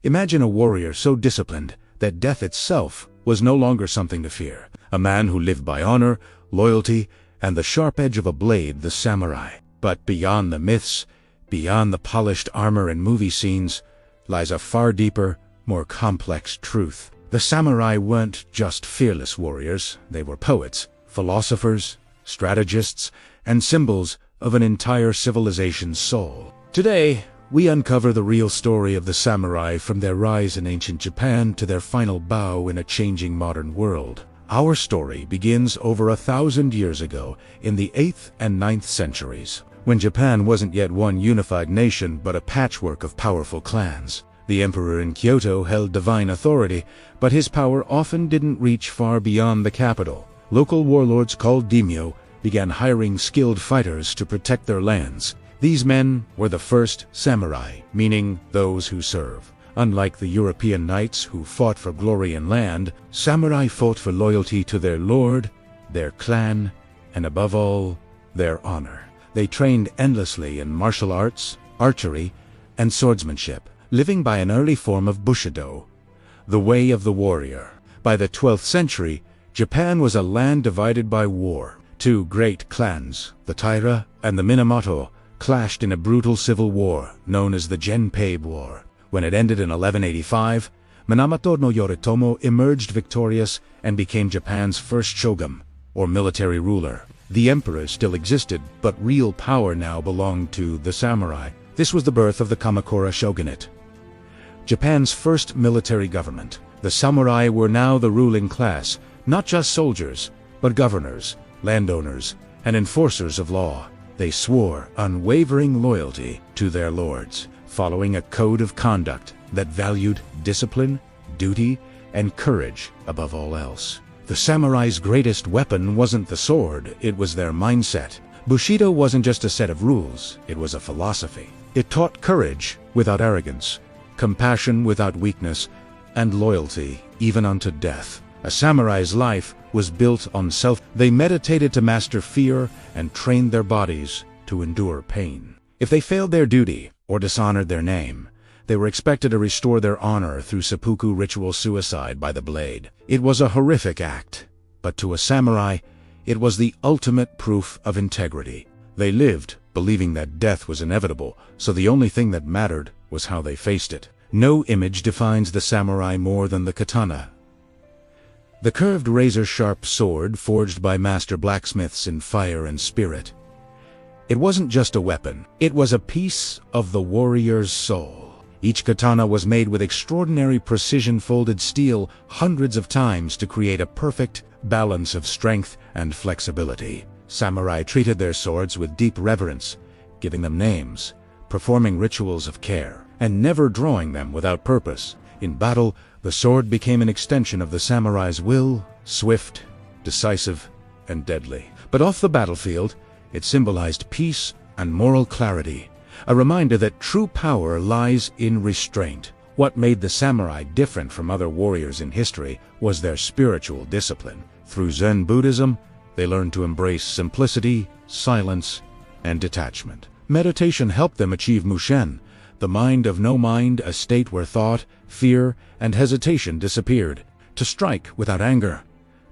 Imagine a warrior so disciplined that death itself was no longer something to fear. A man who lived by honor, loyalty, and the sharp edge of a blade, the samurai. But beyond the myths, beyond the polished armor and movie scenes, lies a far deeper, more complex truth. The samurai weren't just fearless warriors, they were poets, philosophers, strategists, and symbols of an entire civilization's soul. Today, we uncover the real story of the samurai from their rise in ancient Japan to their final bow in a changing modern world. Our story begins over 1,000 years ago in the 8th and 9th centuries, when Japan wasn't yet one unified nation but a patchwork of powerful clans. The emperor in Kyoto held divine authority, but his power often didn't reach far beyond the capital. Local warlords called daimyo began hiring skilled fighters to protect their lands. These men were the first samurai, meaning those who serve. Unlike the European knights who fought for glory and land, samurai fought for loyalty to their lord, their clan, and above all, their honor. They trained endlessly in martial arts, archery, and swordsmanship, living by an early form of bushido, the way of the warrior. By the 12th century, Japan was a land divided by war. Two great clans, the Taira and the Minamoto, clashed in a brutal civil war known as the Genpei War. When it ended in 1185, Minamoto no Yoritomo emerged victorious and became Japan's first shogun, or military ruler. The emperor still existed, but real power now belonged to the samurai. This was the birth of the Kamakura shogunate, Japan's first military government. The samurai were now the ruling class, not just soldiers, but governors, landowners, and enforcers of law. They swore unwavering loyalty to their lords, following a code of conduct that valued discipline, duty, and courage above all else. The samurai's greatest weapon wasn't the sword, it was their mindset. Bushido wasn't just a set of rules, it was a philosophy. It taught courage without arrogance, compassion without weakness, and loyalty even unto death. A samurai's life was built on self. They meditated to master fear and trained their bodies to endure pain. If they failed their duty or dishonored their name, they were expected to restore their honor through seppuku ritual suicide by the blade. It was a horrific act, but to a samurai, it was the ultimate proof of integrity. They lived believing that death was inevitable, so the only thing that mattered was how they faced it. No image defines the samurai more than the katana, the curved razor-sharp sword forged by master blacksmiths in fire and spirit. It wasn't just a weapon, it was a piece of the warrior's soul. Each katana was made with extraordinary precision, folded steel hundreds of times to create a perfect balance of strength and flexibility. Samurai treated their swords with deep reverence, giving them names, performing rituals of care, and never drawing them without purpose. In battle, the sword became an extension of the samurai's will, swift, decisive, and deadly. But off the battlefield, it symbolized peace and moral clarity, a reminder that true power lies in restraint. What made the samurai different from other warriors in history was their spiritual discipline. Through Zen Buddhism, they learned to embrace simplicity, silence, and detachment. Meditation helped them achieve Mushen, the mind of no mind, a state where thought, fear, and hesitation disappeared. To strike without anger,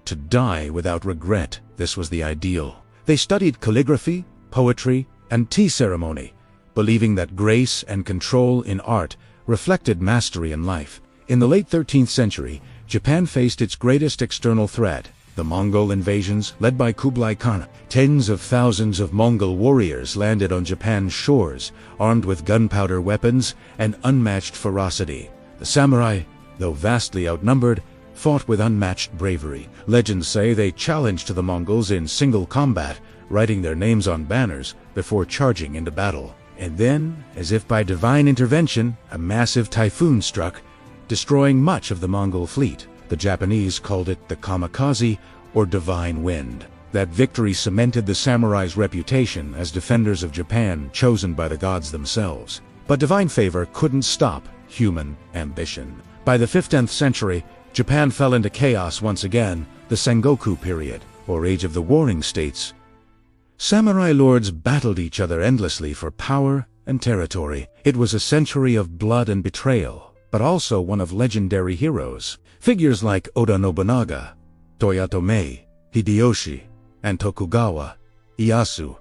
to die without regret, this was the ideal. They studied calligraphy, poetry, and tea ceremony, believing that grace and control in art reflected mastery in life. In the late 13th century, Japan faced its greatest external threat, the Mongol invasions led by Kublai Khan. Tens of thousands of Mongol warriors landed on Japan's shores, armed with gunpowder weapons and unmatched ferocity. The samurai, though vastly outnumbered, fought with unmatched bravery. Legends say they challenged the Mongols in single combat, writing their names on banners before charging into battle. And then, as if by divine intervention, a massive typhoon struck, destroying much of the Mongol fleet. The Japanese called it the kamikaze, or divine wind. That victory cemented the samurai's reputation as defenders of Japan chosen by the gods themselves. But divine favor couldn't stop human ambition. By the 15th century, Japan fell into chaos once again, the Sengoku period, or Age of the Warring States. Samurai lords battled each other endlessly for power and territory. It was a century of blood and betrayal, but also one of legendary heroes. Figures like Oda Nobunaga, Toyotomi, Hideyoshi, and Tokugawa Ieyasu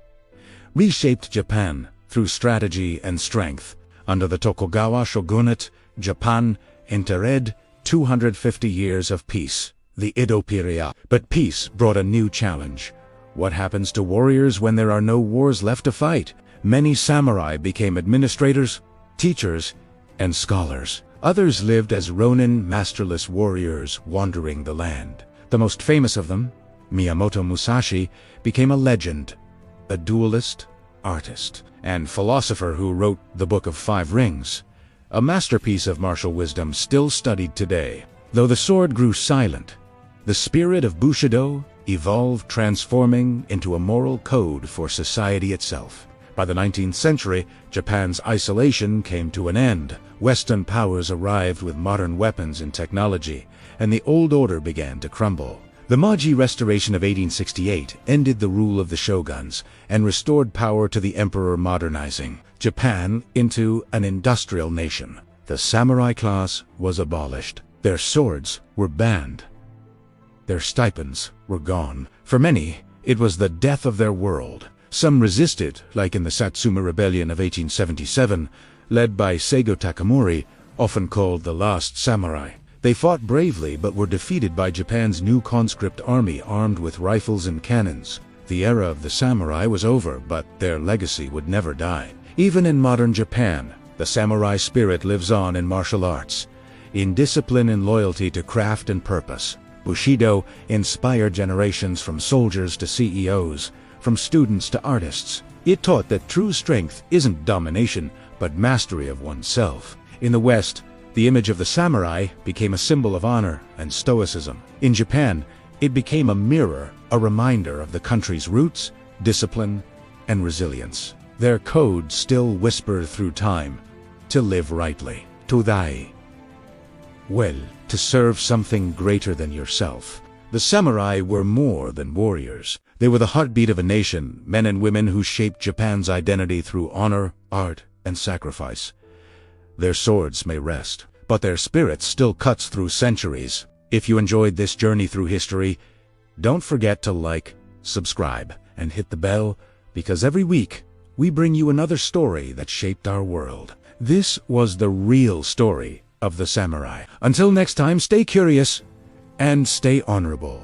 reshaped Japan through strategy and strength. Under the Tokugawa shogunate, Japan entered 250 years of peace, the Edo period. But peace brought a new challenge. What happens to warriors when there are no wars left to fight? Many samurai became administrators, teachers, and scholars. Others lived as ronin, masterless warriors wandering the land. The most famous of them, Miyamoto Musashi, became a legend, a duelist, artist, and philosopher who wrote the Book of Five Rings, a masterpiece of martial wisdom still studied today. Though the sword grew silent, the spirit of bushido evolved, transforming into a moral code for society itself. By the 19th century, Japan's isolation came to an end. Western powers arrived with modern weapons and technology, and the old order began to crumble. The Meiji Restoration of 1868 ended the rule of the shoguns and restored power to the emperor, modernizing Japan into an industrial nation. The samurai class was abolished. Their swords were banned. Their stipends were gone. For many, it was the death of their world. Some resisted, like in the Satsuma Rebellion of 1877, led by Seigo Takamori, often called the Last Samurai. They fought bravely but were defeated by Japan's new conscript army armed with rifles and cannons. The era of the samurai was over, but their legacy would never die. Even in modern Japan, the samurai spirit lives on in martial arts, in discipline and loyalty to craft and purpose. Bushido inspired generations from soldiers to CEOs, from students to artists. It taught that true strength isn't domination, but mastery of oneself. In the West, the image of the samurai became a symbol of honor and stoicism. In Japan, it became a mirror, a reminder of the country's roots, discipline, and resilience. Their codes still whisper through time: to live rightly, to die well, to serve something greater than yourself. The samurai were more than warriors. They were the heartbeat of a nation, men and women who shaped Japan's identity through honor, art, and sacrifice. Their swords may rest, but their spirit still cuts through centuries. If you enjoyed this journey through history, don't forget to like, subscribe, and hit the bell, because every week we bring you another story that shaped our world. This was the real story of the samurai. Until next time, stay curious and stay honorable.